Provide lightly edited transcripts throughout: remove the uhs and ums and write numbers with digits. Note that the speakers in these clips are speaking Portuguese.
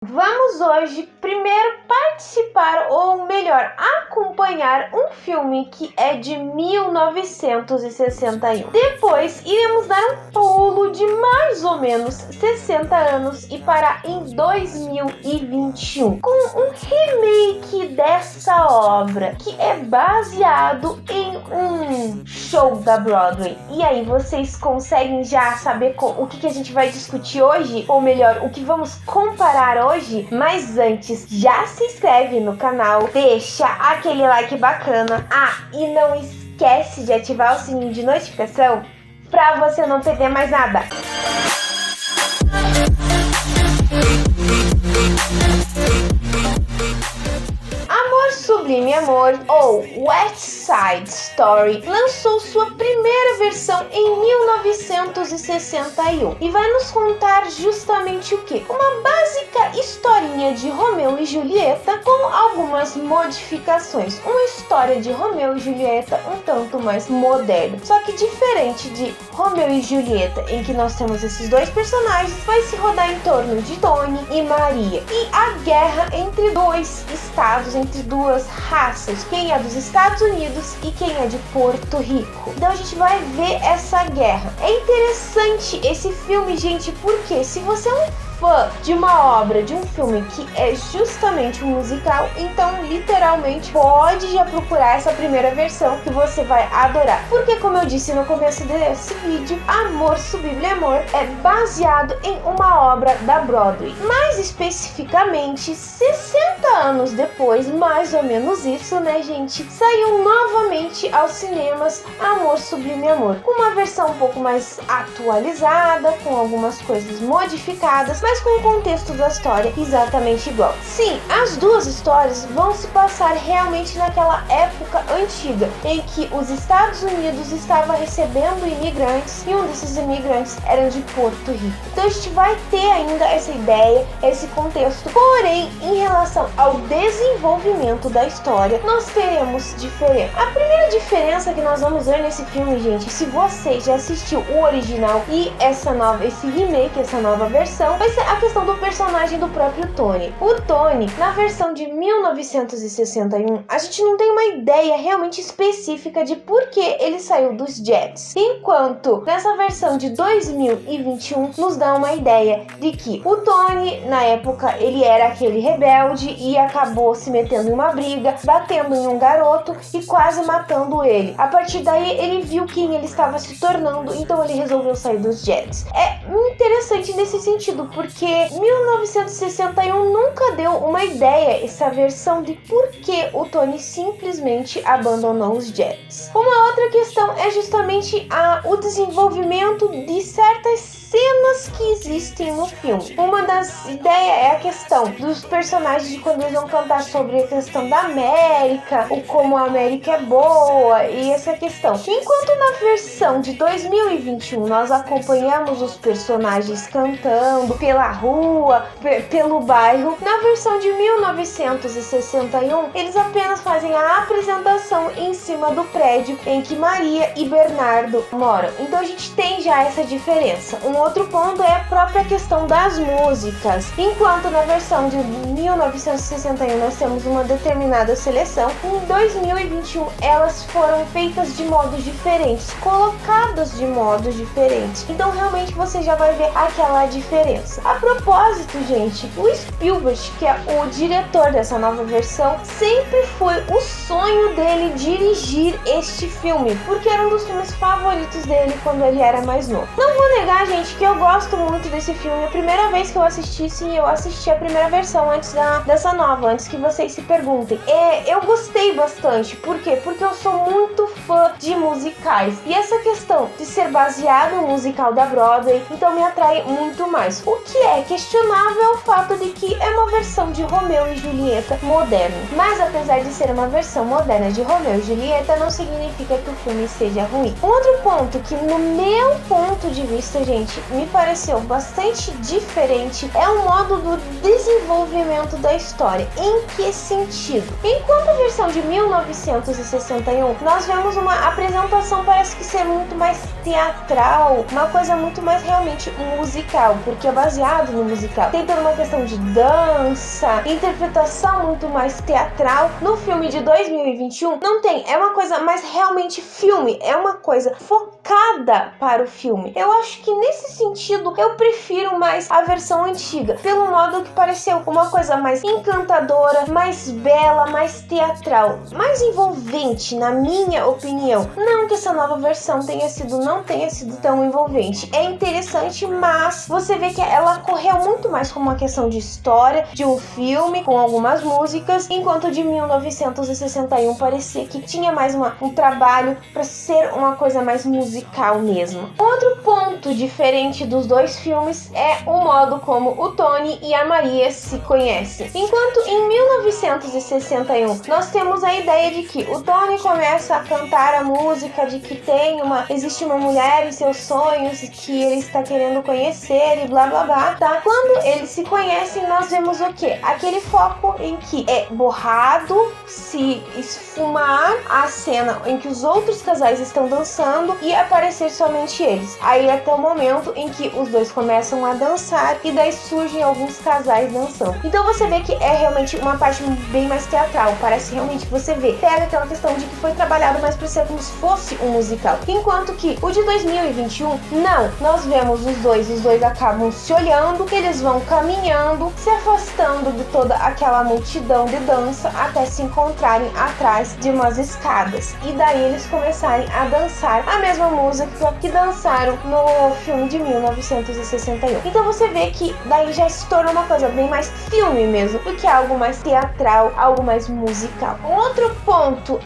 Vamos hoje primeiro participar, ou melhor, acompanhar um filme que é de 1961. Depois iremos dar um pulo de mais ou menos 60 anos e parar em 2021 com um remake dessa obra que é baseado em um show da Broadway. E aí, vocês conseguem já saber o que a gente vai discutir hoje? Ou melhor, o que vamos comparar hoje? Mas antes, já se inscreve no canal, deixa aquele like bacana. E não esquece de ativar o sininho de notificação para você não perder mais nada. Amor Sublime Amor, ou West Side Story, lançou sua primeira versão em 1961 e vai nos contar justamente o que? Uma básica historinha de Romeu e Julieta com algumas modificações. Uma história de Romeu e Julieta um tanto mais moderna. Só que diferente de Romeu e Julieta, em que nós temos esses dois personagens, vai se rodar em torno de Tony e Maria e a guerra entre dois estados, entre duas raças, quem é dos Estados Unidos e quem é de Porto Rico. Então a gente vai ver essa guerra. É interessante esse filme, gente, porque se você é um fã de uma obra, de um filme que é justamente um musical, então literalmente pode já procurar essa primeira versão que você vai adorar. Porque, como eu disse no começo desse vídeo, Amor Sublime Amor é baseado em uma obra da Broadway. Mais especificamente, 60 anos depois, mais ou menos isso, né, gente? Saiu novamente aos cinemas Amor Sublime Amor, com uma versão um pouco mais atualizada, com algumas coisas modificadas, mas com o contexto da história exatamente igual. Sim, as duas histórias vão se passar realmente naquela época antiga, em que os Estados Unidos estavam recebendo imigrantes e um desses imigrantes era de Porto Rico. Então a gente vai ter ainda essa ideia, esse contexto. Porém, em relação ao desenvolvimento da história, nós teremos diferença. A primeira diferença que nós vamos ver nesse filme, gente, se você já assistiu o original e esse remake, essa nova versão, vai ser a questão do personagem do próprio Tony. O Tony, na versão de 1961, a gente não tem uma ideia realmente específica de por que ele saiu dos Jets. Enquanto nessa versão de 2021 nos dá uma ideia de que o Tony, na época, ele era aquele rebelde e acabou se metendo em uma briga, batendo em um garoto e quase matando ele. A partir daí, ele viu quem ele estava se tornando, então ele resolveu sair dos Jets. É interessante nesse sentido, porque 1961 nunca deu uma ideia, essa versão de por que o Tony simplesmente abandonou os Jets. Uma outra questão é justamente o desenvolvimento de certas cenas que existem no filme. Uma das ideias é a questão dos personagens de quando eles vão cantar sobre a questão da América, o como a América é boa e essa questão. Enquanto na versão de 2021 nós acompanhamos os personagens cantando pela rua, pelo bairro, na versão de 1961 eles apenas fazem a apresentação em cima do prédio em que Maria e Bernardo moram. Então a gente tem já essa diferença. Um outro ponto é a própria questão das músicas. Enquanto na versão de 1961 nós temos uma determinada seleção, em 2021 elas foram feitas de modos diferentes, colocadas de modos diferentes. Então realmente você já vai ver aquela diferença. A propósito, gente, o Spielberg, que é o diretor dessa nova versão, sempre foi o sonho dele dirigir este filme, porque era um dos filmes favoritos dele quando ele era mais novo. Não vou negar, gente, que eu gosto muito desse filme. A primeira vez que eu assisti, sim, eu assisti a primeira versão antes dessa nova, antes que vocês se perguntem. Eu gostei bastante. Por quê? Porque eu sou muito fã de musicais. E essa questão de ser baseado no musical da Broadway, então me atrai muito mais. O que é questionável é o fato de que é uma versão de Romeu e Julieta moderno. Mas apesar de ser uma versão moderna de Romeu e Julieta, não significa que o filme seja ruim. Um outro ponto que, no meu ponto de vista, gente, me pareceu bastante diferente é o modo do desenvolvimento da história. Em que sentido? Enquanto a versão de 1961, nós vemos uma apresentação, parece que ser muito mais teatral, uma coisa muito mais realmente musical, porque é baseado no musical. Tem toda uma questão de dança, interpretação muito mais teatral. No filme de 2021, não tem, é uma coisa mais realmente filme, é uma coisa focada para o filme. Eu acho que nesse sentido, eu prefiro mais a versão antiga, pelo modo que pareceu uma coisa mais encantadora, mais bela, mais teatral, mais envolvente, na minha opinião. Não que essa nova versão não tenha sido tão envolvente. É interessante, mas você vê que ela correu muito mais como uma questão de história, de um filme, com algumas músicas, enquanto de 1961 parecia que tinha mais um trabalho para ser uma coisa mais musical mesmo. Outro ponto diferente dos dois filmes é o modo como o Tony e a Maria se conhecem. Enquanto em 1961 nós temos a ideia de que o Tony começa a cantar a música de que existe uma mulher em seus sonhos que ele está querendo conhecer e blá blá blá, tá? Quando eles se conhecem, nós vemos o quê? Aquele foco em que é borrado, se esfumar a cena em que os outros casais estão dançando e aparecer somente eles. Aí até o momento em que os dois começam a dançar e daí surgem alguns casais dançando. Então você vê que é realmente uma parte bem mais teatral, parece realmente que você vê. Pega aquela questão de que foi trabalhado mais para ser como se fosse um musical. Enquanto que o de 2021, não, nós vemos os dois acabam se olhando, eles vão caminhando, se afastando de toda aquela multidão de dança até se encontrarem atrás de umas escadas. E daí eles começarem a dançar a mesma música que dançaram no filme de 1961. Então você vê que daí já se torna uma coisa bem mais filme mesmo, do que algo mais teatral, algo mais musical. Outro ponto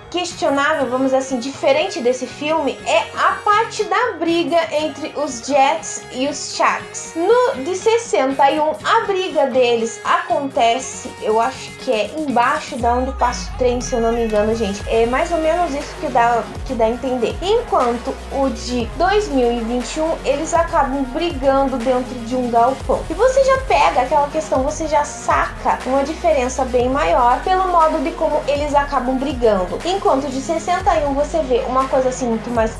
questionável, vamos dizer assim, diferente desse filme, é a parte da briga entre os Jets e os Sharks. No de 61, a briga deles acontece, eu acho que é embaixo da onde passa o trem, se eu não me engano, gente. É mais ou menos isso que dá a entender. Enquanto o de 2021, eles acabam brigando dentro de um galpão. E você já pega aquela questão, você já saca uma diferença bem maior pelo modo de como eles acabam brigando. Enquanto de 61 você vê uma coisa assim muito mais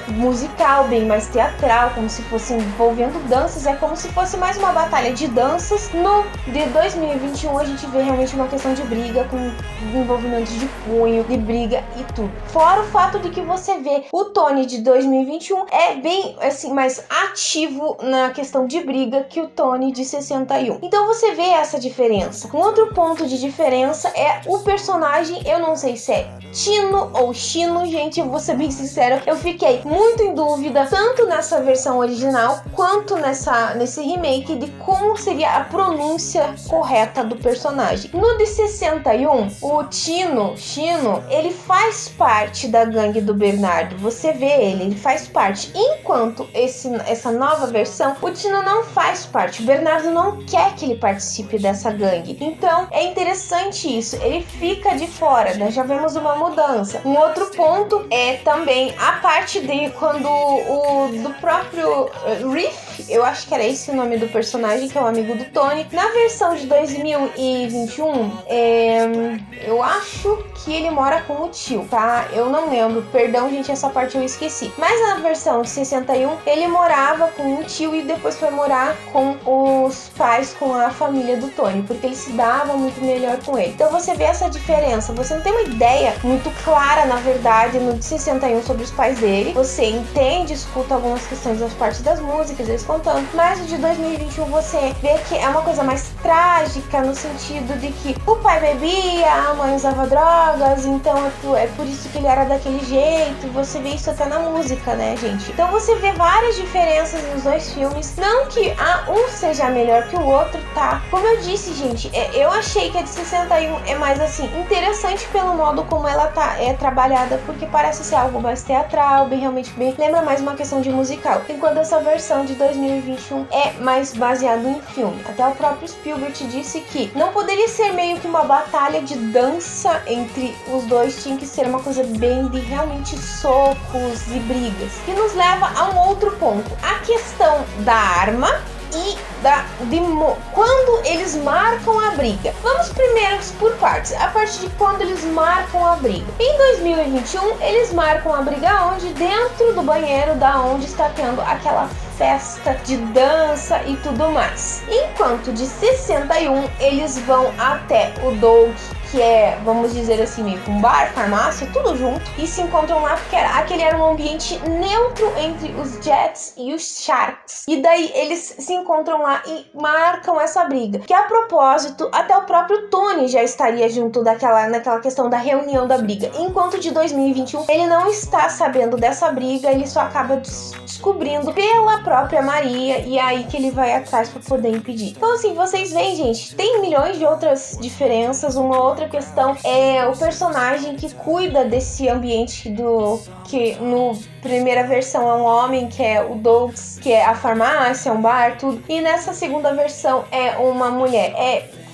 musical, bem mais teatral, como se fosse envolvendo danças, é como se fosse mais uma batalha de danças. No de 2021 a gente vê realmente uma questão de briga, com envolvimento de punho, de briga e tudo. Fora o fato de que você vê o Tony de 2021 é bem assim mais ativo na questão de briga que o Tony de 61. Então você vê essa diferença. Um outro ponto de diferença é o personagem, eu não sei se é Tino ou Chino, gente, eu vou ser bem sincera, eu fiquei muito em dúvida, tanto nessa versão original, quanto nesse remake, de como seria a pronúncia correta do personagem. No de 61, o Chino, ele faz parte da gangue do Bernardo, você vê ele faz parte, enquanto essa nova versão, o Chino não faz parte, o Bernardo não quer que ele participe dessa gangue, então é interessante isso, ele fica de fora, né? Já vemos uma mudança. Um outro ponto é também a parte de quando do próprio Riff, eu acho que era esse o nome do personagem, que é o amigo do Tony, na versão de 2021, eu acho que ele mora com o tio, tá? Eu não lembro, perdão, gente, essa parte eu esqueci. Mas na versão de 61, ele morava com o tio e depois foi morar com os pais, com a família do Tony, porque ele se dava muito melhor com ele. Então você vê essa diferença, você não tem uma ideia muito clara, na verdade, no de 61 sobre os pais dele. Você entende, escuta algumas questões das partes das músicas, eles contando, mas o de 2021 você vê que é uma coisa mais trágica, no sentido de que o pai bebia, a mãe usava drogas, então é por isso que ele era daquele jeito. Você vê isso até na música, né, gente? Então você vê várias diferenças nos dois filmes, não que um seja melhor que o outro, tá? Como eu disse, gente, eu achei que a de 61 é mais assim, interessante pelo modo como ela é trabalhada porque parece ser algo mais teatral, realmente bem, lembra mais uma questão de musical, enquanto essa versão de 2021 é mais baseado em filme. Até o próprio Spielberg disse que não poderia ser meio que uma batalha de dança entre os dois, tinha que ser uma coisa bem de realmente socos e brigas, que nos leva a um outro ponto, a questão da arma e quando eles marcam a briga. Vamos primeiro por partes. A parte de quando eles marcam a briga. Em 2021, eles marcam a briga onde? Dentro do banheiro, da onde está tendo aquela festa de dança e tudo mais. Enquanto de 61, eles vão até o Doug, que é, vamos dizer assim, meio que um bar, farmácia, tudo junto, e se encontram lá porque aquele era um ambiente neutro entre os Jets e os Sharks. E daí eles se encontram lá e marcam essa briga. Que a propósito, até o próprio Tony já estaria junto naquela questão da reunião da briga. Enquanto de 2021, ele não está sabendo dessa briga, ele só acaba descobrindo pela própria Maria, e é aí que ele vai atrás para poder impedir. Então assim, vocês veem, gente, tem milhões de outras diferenças. Uma outra questão é o personagem que cuida desse ambiente que no primeira versão é um homem, que é o Doug, que é a farmácia, um bar, tudo, e nessa segunda versão é uma mulher.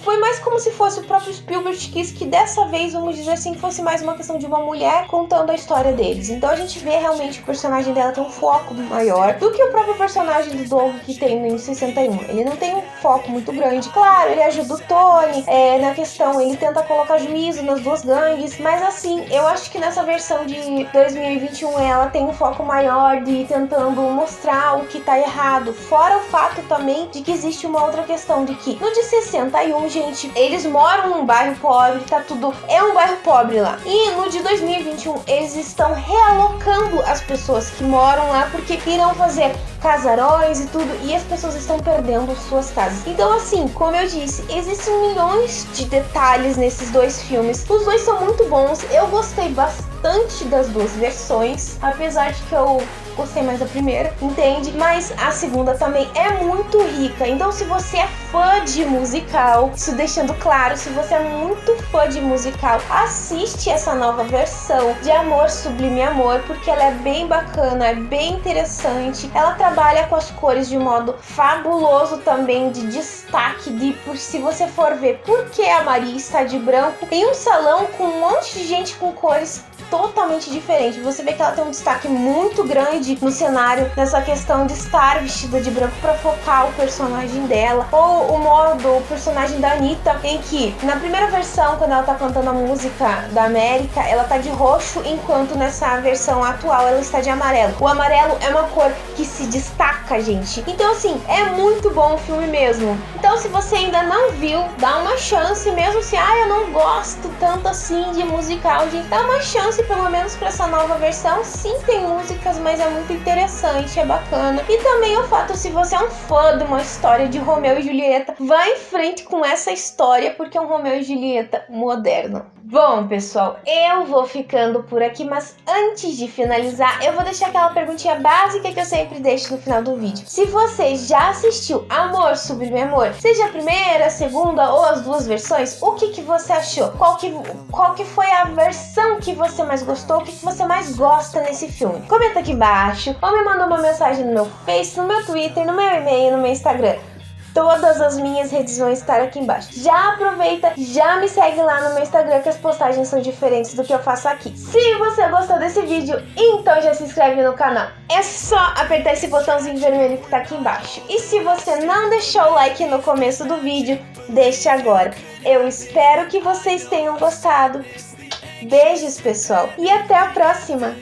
Foi mais como se fosse o próprio Spielberg quis que dessa vez, vamos dizer assim, fosse mais uma questão de uma mulher contando a história deles. Então a gente vê realmente que o personagem dela tem um foco maior do que o próprio personagem do Doug que tem no 61. Ele não tem um foco muito grande. Claro, ele ajuda o Tony na questão, ele tenta colocar juízo nas duas gangues, mas assim, eu acho que nessa versão de 2021 ela tem um foco maior de tentando mostrar o que tá errado. Fora o fato também de que existe uma outra questão de que no de 61, gente, eles moram num bairro pobre, tá tudo... É um bairro pobre lá. E no de 2021, eles estão realocando as pessoas que moram lá porque irão fazer casarões e tudo, e as pessoas estão perdendo suas casas. Então assim, como eu disse, existem milhões de detalhes nesses dois filmes. Os dois são muito bons, eu gostei bastante das duas versões, apesar de que eu gostei mais da primeira, entende? Mas a segunda também é muito rica. Então se você é fã de musical, isso deixando claro, se você é muito fã de musical, assiste essa nova versão de Amor Sublime Amor, porque ela é bem bacana, é bem interessante. Ela trabalha com as cores de modo fabuloso também, de destaque, por se você for ver por que a Maria está de branco em um salão com um monte de gente com cores totalmente diferente. Você vê que ela tem um destaque muito grande no cenário, nessa questão de estar vestida de branco para focar o personagem dela, ou o personagem da Anitta, em que na primeira versão, quando ela tá cantando a música da América, ela tá de roxo, enquanto nessa versão atual ela está de amarelo. O amarelo é uma cor que se destaca, gente. Então assim, é muito bom o filme mesmo. Então se você ainda não viu, dá uma chance, mesmo se eu não gosto tanto assim de musical, gente, dá uma chance pelo menos para essa nova versão. Sim, tem músicas, mas é muito interessante, é bacana. E também o fato, se você é um fã de uma história de Romeu e Julieta, vá em frente com essa história, porque é um Romeu e Julieta moderno. Bom, pessoal, eu vou ficando por aqui, mas antes de finalizar, eu vou deixar aquela perguntinha básica que eu sempre deixo no final do vídeo. Se você já assistiu Amor Sublime Amor, seja a primeira, a segunda ou as duas versões, o que você achou? Qual que foi a versão que você mais gostou? O que você mais gosta nesse filme? Comenta aqui embaixo, ou me manda uma mensagem no meu Face, no meu Twitter, no meu e-mail, no meu Instagram. Todas as minhas redes vão estar aqui embaixo. Já aproveita, já me segue lá no meu Instagram, que as postagens são diferentes do que eu faço aqui. Se você gostou desse vídeo, então já se inscreve no canal. É só apertar esse botãozinho vermelho que tá aqui embaixo. E se você não deixou o like no começo do vídeo, deixe agora. Eu espero que vocês tenham gostado. Beijos, pessoal, e até a próxima!